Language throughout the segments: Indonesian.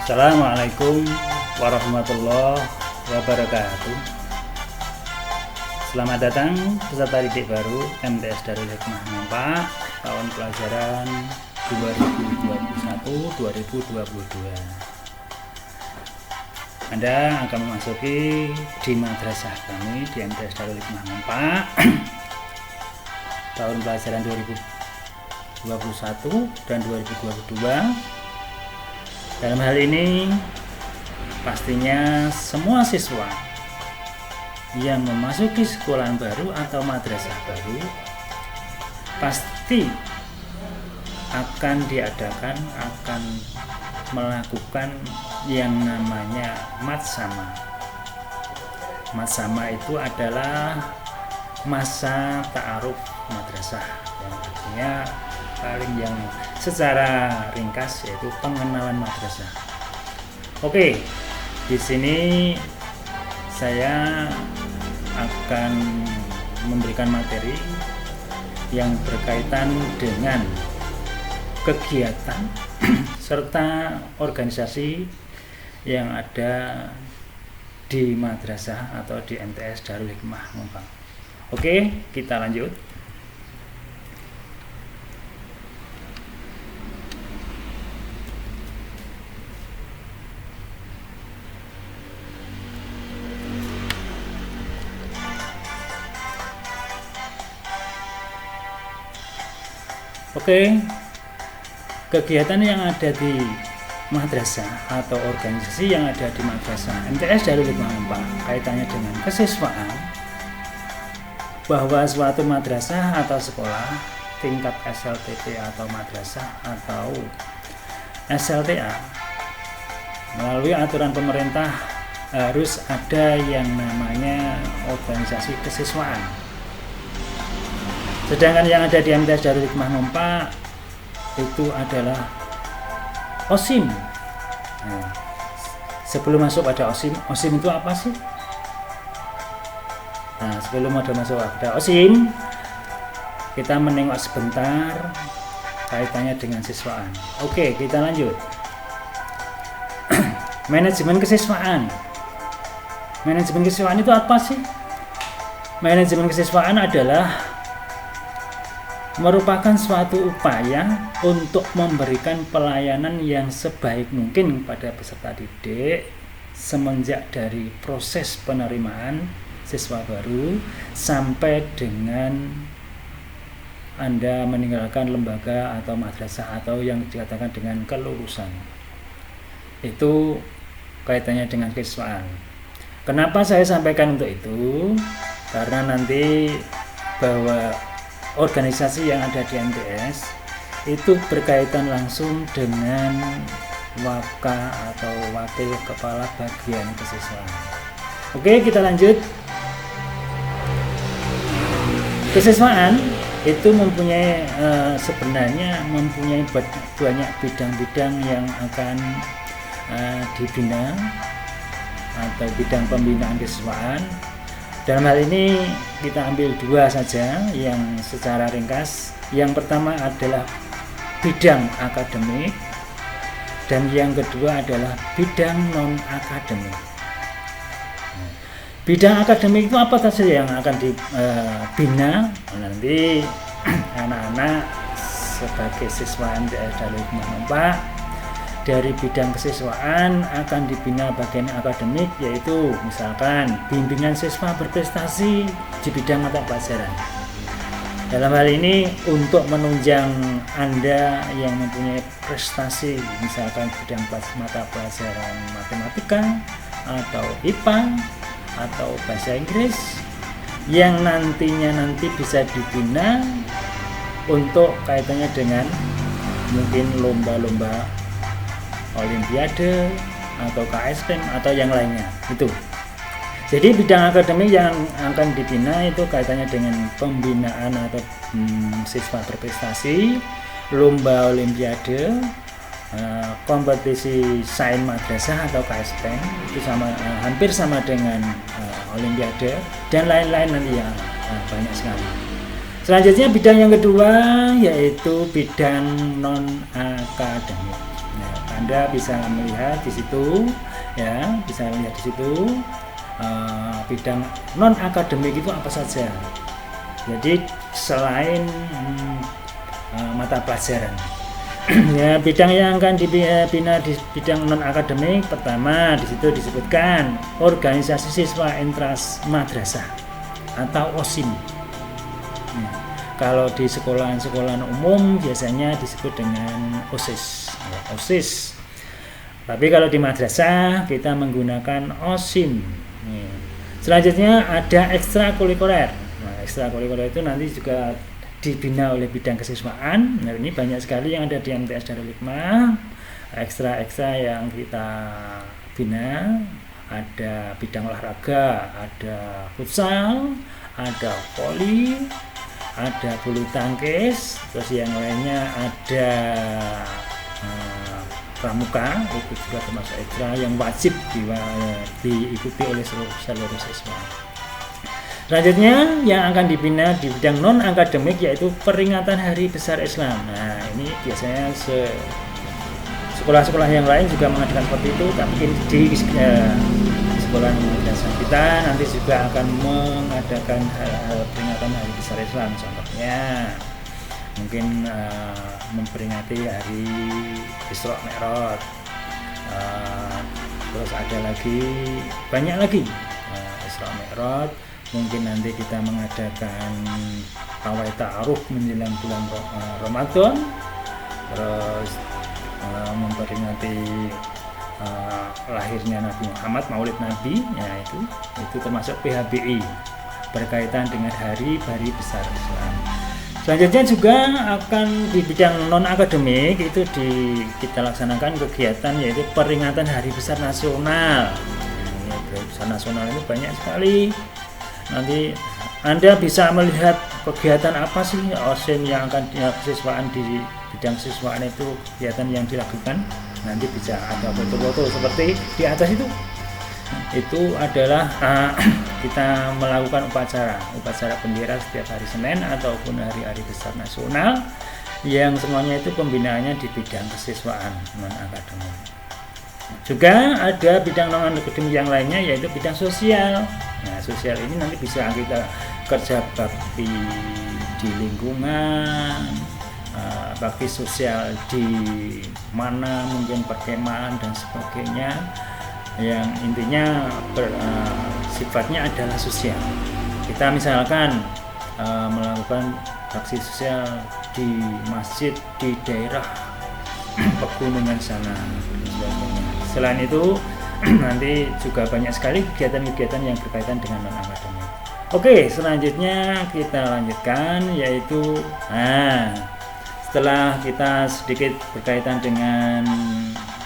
Assalamualaikum warahmatullahi wabarakatuh. Selamat datang peserta didik baru MTS Darul Hikmah Ngempak tahun pelajaran 2021-2022. Anda akan memasuki di madrasah kami di MTS Darul Hikmah Ngempak tahun pelajaran 2021 dan 2022. Dalam hal ini pastinya semua siswa yang memasuki sekolah baru atau madrasah baru pasti akan melakukan yang namanya matsama. Matsama itu adalah masa ta'aruf madrasah, yang artinya paling yang secara ringkas yaitu pengenalan madrasah. Oke, di sini saya akan memberikan materi yang berkaitan dengan kegiatan serta organisasi yang ada di madrasah atau di MTS Darul Hikmah Ngempak. Oke, kita lanjut. Oke, kegiatan yang ada di madrasah atau organisasi yang ada di madrasah MTS Darul Hikmah Ngempak kaitannya dengan kesiswaan, bahwa suatu madrasah atau sekolah tingkat SLTP atau madrasah atau SLTA melalui aturan pemerintah harus ada yang namanya organisasi kesiswaan. Sedangkan yang ada di MTS Darul Hikmah Ngempak itu adalah OSIM. Nah, sebelum masuk pada OSIM itu apa sih? Nah, sebelum ada masuk pada OSIM, kita menengok sebentar kaitannya dengan siswaan. Oke, kita lanjut. Manajemen kesiswaan. Manajemen kesiswaan itu apa sih? Manajemen kesiswaan adalah merupakan suatu upaya untuk memberikan pelayanan yang sebaik mungkin pada peserta didik semenjak dari proses penerimaan siswa baru sampai dengan Anda meninggalkan lembaga atau madrasah atau yang dikatakan dengan kelulusan. Itu kaitannya dengan kesiswaan. Kenapa saya sampaikan untuk itu? Karena nanti bahwa organisasi yang ada di MTS itu berkaitan langsung dengan waka atau wakil kepala bagian kesiswaan. Oke, kita lanjut. Kesiswaan itu sebenarnya mempunyai banyak bidang-bidang yang akan dibina atau bidang pembinaan kesiswaan. Dalam hal ini kita ambil dua saja yang secara ringkas. Yang pertama adalah bidang akademik dan yang kedua adalah bidang non-akademik. Bidang akademik itu apa saja yang akan dibina? Nanti anak-anak sebagai siswa MTS Darul Hikmah Ngempak dari bidang kesiswaan akan dibina bagian akademik, yaitu misalkan bimbingan siswa berprestasi di bidang mata pelajaran. Dalam hal ini untuk menunjang Anda yang mempunyai prestasi misalkan bidang mata pelajaran matematika atau IPA atau bahasa Inggris yang nanti bisa dibina untuk kaitannya dengan mungkin lomba-lomba Olimpiade atau KSP atau yang lainnya itu. Jadi bidang akademik yang akan dibina itu kaitannya dengan pembinaan atau siswa berprestasi, lomba Olimpiade, kompetisi sains madrasah atau KSP itu hampir sama dengan Olimpiade dan lain-lain nanti ya, banyak sekali. Selanjutnya bidang yang kedua yaitu bidang non akademik. Nah, Anda bisa melihat di situ, ya, bisa melihat di situ bidang non akademik itu apa saja. Jadi selain mata pelajaran, ya, bidang yang akan dibina di bidang non akademik, pertama di situ disebutkan organisasi siswa intras madrasah atau OSIM. Nah, kalau di sekolahan umum biasanya disebut dengan OSIS, ya, OSIS. Tapi kalau di madrasah kita menggunakan OSIM. Selanjutnya ada ekstrakurikuler. Nah, ekstrakurikuler itu nanti juga dibina oleh bidang kesiswaan. Nah, ini banyak sekali yang ada di MTS Darul Hikmah. Ekstra yang kita bina, ada bidang olahraga, ada futsal, ada voli, ada bulu tangkis, terus yang lainnya ada pramuka, itu juga termasuk ekstra yang wajib diikuti oleh seluruh siswa. Selanjutnya yang akan dibina di bidang non akademik yaitu peringatan Hari Besar Islam. Nah, ini biasanya sekolah-sekolah yang lain juga mengadakan seperti itu, tapi di sekolah madrasah kita nanti juga akan mengadakan peringatan Hari Besar Islam. Contohnya mungkin memperingati hari Isra Mi'raj, terus ada lagi banyak lagi Isra Mi'raj. Mungkin nanti kita mengadakan pawai ta'aruf menjelang bulan Ramadan, terus memperingati lahirnya Nabi Muhammad, Maulid Nabi, ya itu termasuk PHBI berkaitan dengan Hari Besar Islam. Selanjutnya juga akan di bidang non akademik itu kita laksanakan kegiatan yaitu peringatan Hari Besar Nasional. Hari Besar Nasional ini banyak sekali. Nanti Anda bisa melihat kegiatan apa sih OSIM yang akan kesiswaan di bidang siswaan itu, kegiatan yang dilakukan. Nanti bisa ada foto-foto seperti di atas itu. Itu adalah kita melakukan upacara bendera setiap hari Senin ataupun hari-hari besar nasional yang semuanya itu pembinaannya di bidang kesiswaan non akademik. Juga ada bidang non akademik yang lainnya yaitu bidang sosial. Nah, sosial ini nanti bisa kita kerja bakti di lingkungan, bakti sosial di mana, mungkin perkemahan dan sebagainya, yang intinya sifatnya adalah sosial. Kita misalkan melakukan bakti sosial di masjid di daerah pegunungan sana dan sebagainya. Selain itu nanti juga banyak sekali kegiatan-kegiatan yang berkaitan dengan non akademik. Oke, selanjutnya kita lanjutkan yaitu setelah kita sedikit berkaitan dengan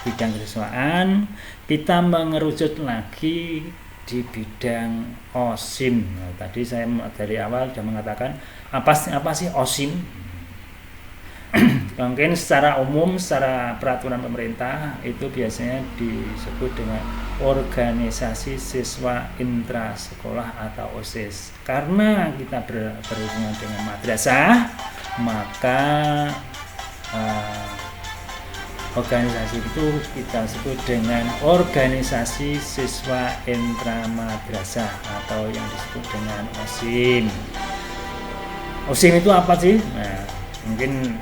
bidang kesiswaan, kita mengerucut lagi di bidang OSIM. Nah, tadi saya dari awal sudah mengatakan apa sih OSIM? Mungkin secara umum, secara peraturan pemerintah itu biasanya disebut dengan organisasi siswa intrasekolah atau OSIS. Karena kita berhubungan dengan madrasah, maka organisasi itu kita sebut dengan organisasi siswa intramadrasah atau yang disebut dengan OSIM. OSIM itu apa sih? Nah, mungkin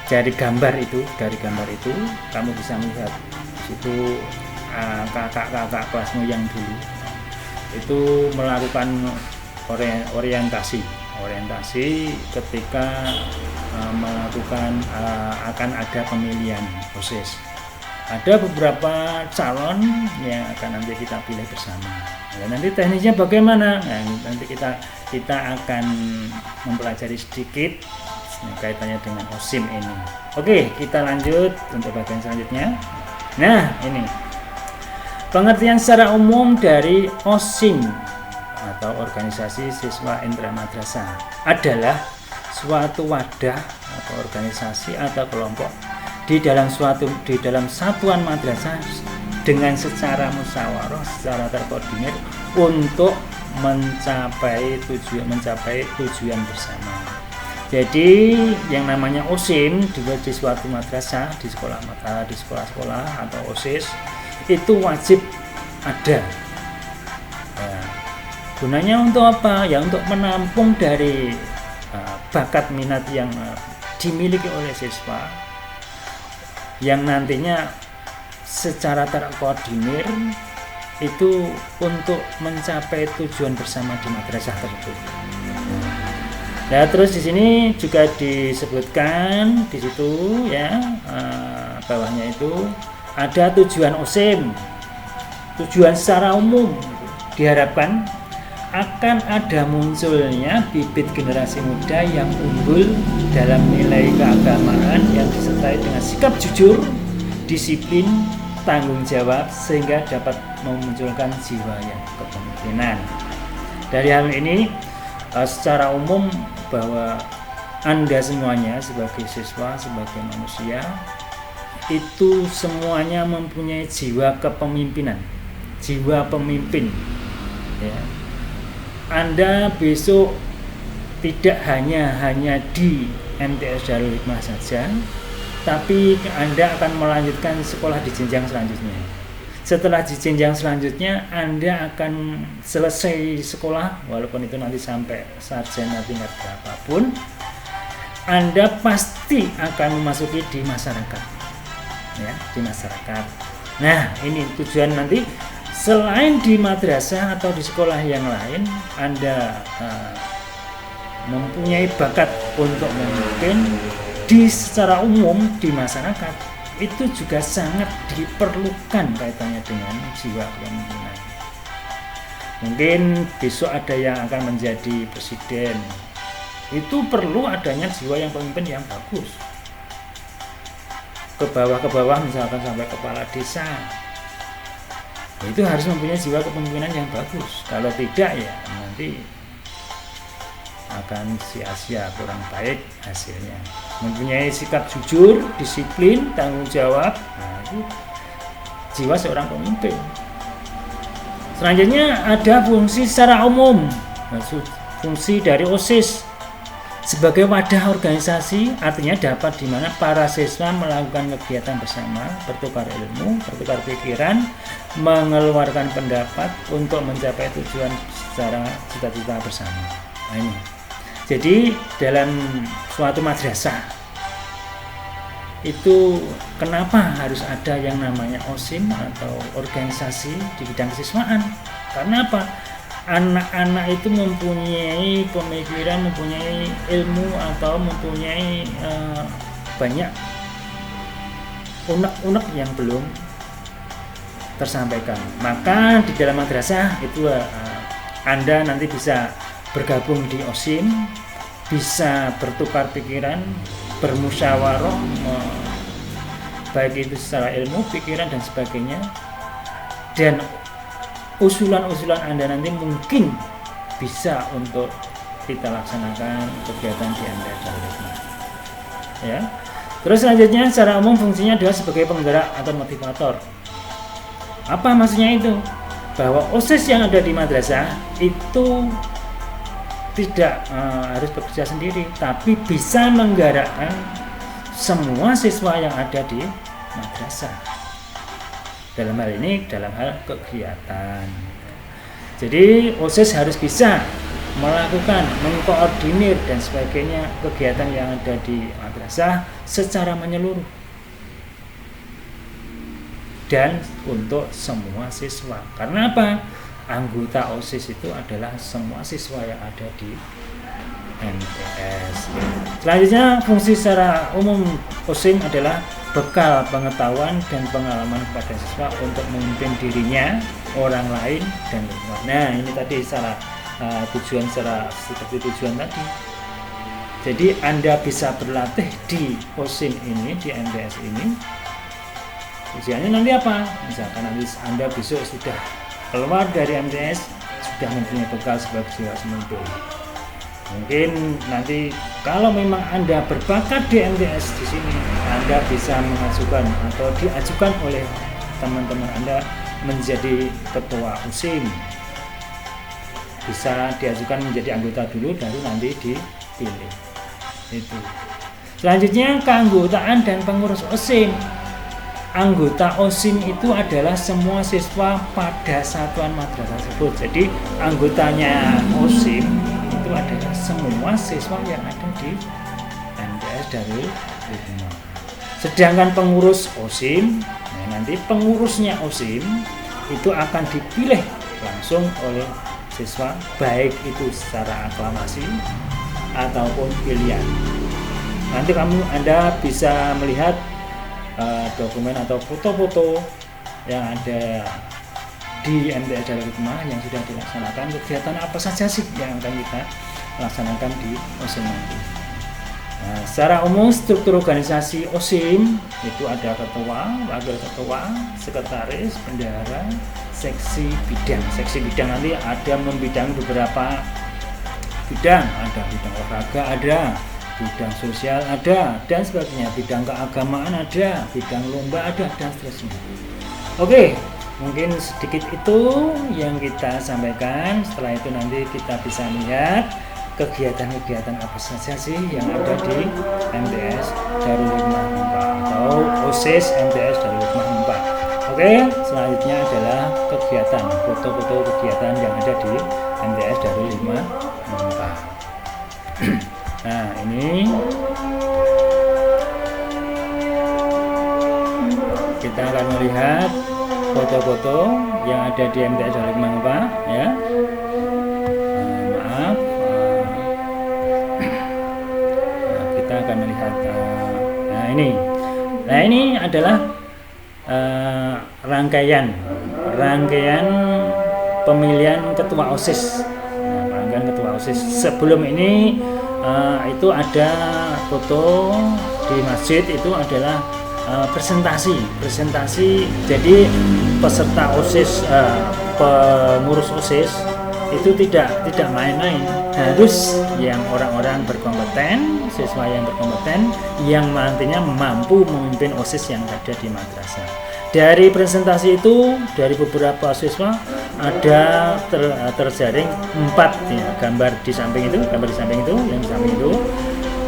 dari gambar itu kamu bisa melihat situ kakak-kakak kelasmu yang dulu itu melakukan orientasi ketika melakukan akan ada pemilihan OSIS. Ada beberapa calon yang akan nanti kita pilih bersama. Nah, nanti teknisnya bagaimana? Nah, nanti kita akan mempelajari sedikit kaitannya dengan OSIM ini. Oke, kita lanjut untuk bagian selanjutnya. Nah, ini pengertian secara umum dari OSIM atau organisasi siswa intramadrasah adalah suatu wadah atau organisasi atau kelompok di dalam satuan madrasah dengan secara musyawarah, secara terkoordinir untuk mencapai tujuan bersama. Jadi yang namanya OSIM di suatu madrasah, di sekolah-sekolah atau OSIS itu wajib ada. Ya. Gunanya untuk apa? Ya untuk menampung dari bakat minat yang dimiliki oleh siswa yang nantinya secara terkoordinir itu untuk mencapai tujuan bersama di madrasah tersebut. Nah, terus di sini juga disebutkan di situ ya, bawahnya itu ada tujuan OSIM. Tujuan secara umum diharapkan akan ada munculnya bibit generasi muda yang unggul dalam nilai keagamaan yang disertai dengan sikap jujur, disiplin, tanggung jawab sehingga dapat memunculkan jiwa yang kepemimpinan. Dari hal ini secara umum bahwa Anda semuanya sebagai siswa, sebagai manusia itu semuanya mempunyai jiwa kepemimpinan, jiwa pemimpin ya. Anda besok tidak hanya di MTS Darul Hikmah saja, tapi Anda akan melanjutkan sekolah di jenjang selanjutnya. Setelah di jenjang selanjutnya Anda akan selesai sekolah, walaupun itu nanti sampai sarjana tingkat berapapun, Anda pasti akan memasuki di masyarakat ya, di masyarakat. Nah, ini tujuan nanti selain di madrasah atau di sekolah yang lain Anda mempunyai bakat untuk memimpin di secara umum di masyarakat, itu juga sangat diperlukan kaitannya dengan jiwa kepemimpinan. Mungkin besok ada yang akan menjadi presiden, itu perlu adanya jiwa yang pemimpin yang bagus. Ke bawah misalkan sampai kepala desa, itu harus mempunyai jiwa kepemimpinan yang bagus. Kalau tidak ya nanti akan sia-sia, kurang baik hasilnya. Mempunyai sikap jujur, disiplin, tanggung jawab, nah itu jiwa seorang pemimpin. Selanjutnya ada fungsi secara umum. Fungsi dari OSIS sebagai wadah organisasi, artinya dapat di mana para siswa melakukan kegiatan bersama, bertukar ilmu, bertukar pikiran, mengeluarkan pendapat untuk mencapai tujuan secara cita-cita bersama. Nah, ini. Jadi dalam suatu madrasah itu kenapa harus ada yang namanya OSIM atau organisasi di bidang kesiswaan? Karena apa? Anak-anak itu mempunyai pemikiran, mempunyai ilmu atau mempunyai banyak unek-unek yang belum tersampaikan. Maka di dalam madrasah itu Anda nanti bisa bergabung di OSIM, bisa bertukar pikiran, bermusyawarah, baik itu secara ilmu, pikiran dan sebagainya. Dan usulan-usulan Anda nanti mungkin bisa untuk kita laksanakan kegiatan di MTS Darul Hikmah. Ya. Terus selanjutnya secara umum fungsinya adalah sebagai penggerak atau motivator. Apa maksudnya itu? Bahwa OSIS yang ada di madrasah itu tidak harus bekerja sendiri, tapi bisa menggerakkan semua siswa yang ada di madrasah. Dalam hal ini, dalam hal kegiatan. Jadi OSIS harus bisa melakukan, mengkoordinir dan sebagainya kegiatan yang ada di madrasah secara menyeluruh dan untuk semua siswa. Karena apa? Anggota OSIS itu adalah semua siswa yang ada di MTS. Selanjutnya, fungsi secara umum OSIM adalah bekal pengetahuan dan pengalaman kepada siswa untuk memimpin dirinya, orang lain, dan lingkungan. Nah, ini tadi secara tujuan secara seperti tujuan tadi. Jadi Anda bisa berlatih di OSIM ini, di MTS ini. Tujuannya nanti apa? Misalkan nanti Anda besok sudah keluar dari MTS, sudah mempunyai bekal sebagai jiwa pemimpin. Mungkin nanti kalau memang Anda berbakat di MTS di sini, Anda bisa mengajukan atau diajukan oleh teman-teman Anda menjadi ketua OSIM. Bisa diajukan menjadi anggota dulu, baru nanti dipilih. Itu. Selanjutnya keanggotaan dan pengurus OSIM. Anggota OSIM itu adalah semua siswa pada satuan madrasah tersebut. Jadi anggotanya OSIM itu adalah semua siswa yang ada di MTS Darul Hikmah. Sedangkan pengurus OSIM, nanti pengurusnya OSIM itu akan dipilih langsung oleh siswa, baik itu secara aklamasi ataupun pilihan. Nanti Anda bisa melihat dokumen atau foto-foto yang ada di MTS Darul Hikmah yang sudah dilaksanakan, kegiatan apa saja sih yang akan kita laksanakan di OSIM nanti. Nah, secara umum struktur organisasi OSIM itu ada ketua, wakil ketua, sekretaris, bendahara, seksi bidang. Seksi bidang nanti ada membidang beberapa bidang, ada bidang olahraga, ada bidang sosial, ada, dan sebagainya, bidang keagamaan ada, bidang lomba ada, dan seterusnya. Oke, mungkin sedikit itu yang kita sampaikan. Setelah itu nanti kita bisa lihat kegiatan-kegiatan apa saja sih yang ada di MTS Darul Hikmah Mempa atau OSIS MTS Darul Hikmah Mempa. Oke, selanjutnya adalah kegiatan, foto-foto kegiatan yang ada di MTS Darul Hikmah Mempa. Nah, ini kita akan melihat foto-foto yang ada di MTS Darul Hikmah Mempa, ya. Kita akan melihat. Nah ini adalah rangkaian pemilihan ketua OSIS. Rangkaian ketua OSIS. Sebelum ini itu ada foto di masjid, itu adalah presentasi. Jadi peserta OSIS, pengurus OSIS itu tidak main-main, harus yang orang-orang berkompeten, siswa yang berkompeten, yang nantinya mampu memimpin OSIS yang ada di madrasah. Dari presentasi itu, dari beberapa siswa ada terjaring 4 ya, gambar di samping itu, yang di samping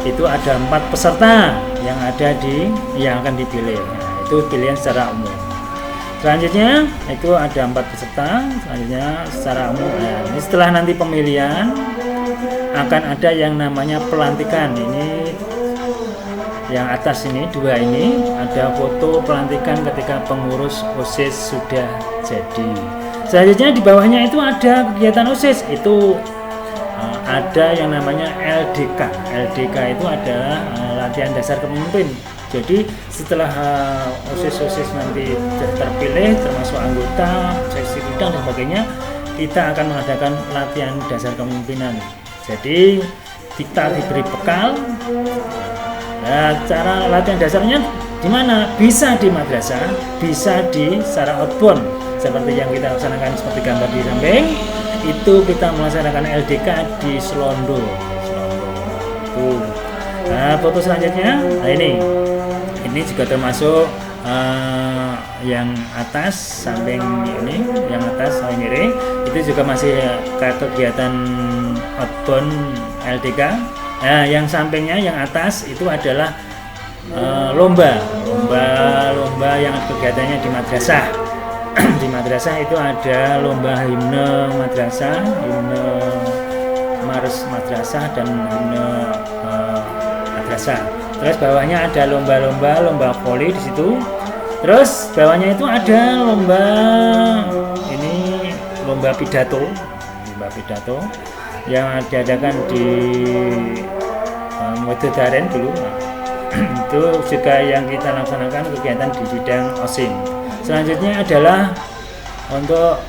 itu ada 4 peserta yang akan dipilih. Nah, itu pilihan secara umum. Selanjutnya itu ada 4 peserta. Selanjutnya secara umum, ini setelah nanti pemilihan akan ada yang namanya pelantikan. Ini yang atas ini 2 ini ada foto pelantikan ketika pengurus OSIS sudah jadi. Selanjutnya di bawahnya itu ada kegiatan OSIS, itu ada yang namanya LDK. LDK itu adalah latihan dasar kepemimpinan. Jadi setelah OSIS nanti terpilih termasuk anggota, seksi bidang dan sebagainya, kita akan mengadakan latihan dasar kepemimpinan. Jadi kita diberi bekal. Nah, cara latihan dasarnya di mana? Bisa di madrasah, bisa di secara outbound seperti yang kita laksanakan seperti gambar di samping. Itu kita melaksanakan LDK di Selondo. Nah, foto selanjutnya, nah ini juga termasuk yang atas samping ini, yang atas samping kiri itu juga masih kegiatan outbound LDK. Nah, yang sampingnya, yang atas itu adalah lomba yang kegiatannya di madrasah. Di madrasah itu ada lomba himne madrasah, himne Mars madrasah, dan himne madrasah. Terus bawahnya ada lomba voli di situ. Terus bawahnya itu ada lomba pidato yang diadakan di Wedodaren dulu. Itu juga yang kita laksanakan kegiatan di bidang OSIM. Selanjutnya adalah untuk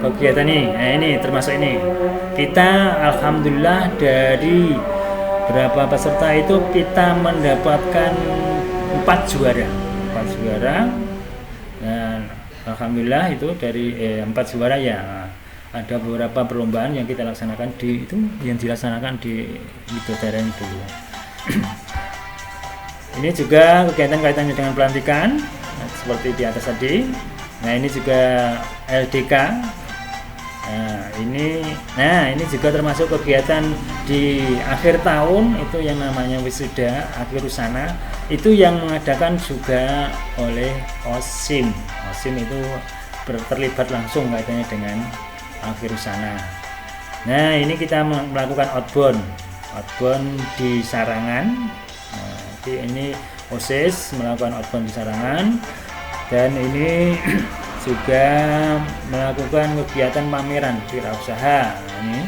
kegiatan ini. Nah, ini termasuk ini. Kita alhamdulillah dari berapa peserta itu kita mendapatkan 4 juara. Dan alhamdulillah itu dari 4 juara ya. Ada beberapa perlombaan yang kita laksanakan di Widodaren dulu. Ini juga kegiatan kaitannya dengan pelantikan, seperti di atas tadi. Nah, ini juga LDK. Nah, ini juga termasuk kegiatan di akhir tahun, itu yang namanya wisuda akhir usana, itu yang mengadakan juga oleh OSIM. OSIM itu terlibat langsung kaitannya dengan akhir usana. Nah, ini kita melakukan outbound di Sarangan. Nah, ini OSIS melakukan outbound di Sarangan, dan ini juga melakukan kegiatan pameran wirausaha. Nah, ini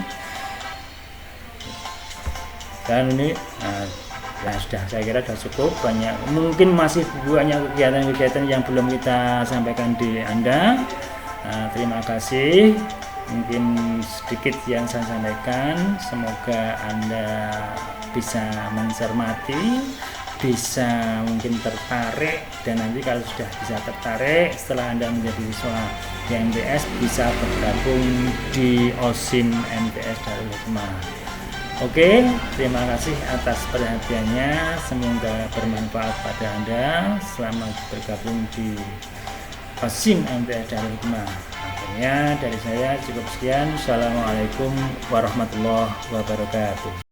dan ini ya sudah, saya kira sudah cukup. Banyak, mungkin masih banyak kegiatan-kegiatan yang belum kita sampaikan di Anda. Terima kasih, mungkin sedikit yang saya sampaikan, semoga Anda bisa mencermati, bisa mungkin tertarik, dan nanti kalau sudah bisa tertarik setelah Anda menjadi siswa di MTS, bisa bergabung di OSIM MTS Darul Hikmah. Oke, terima kasih atas perhatiannya, semoga bermanfaat pada Anda. Selamat bergabung di OSIM MTS Darul Hikmah. Akhirnya dari saya cukup sekian. Assalamualaikum warahmatullahi wabarakatuh.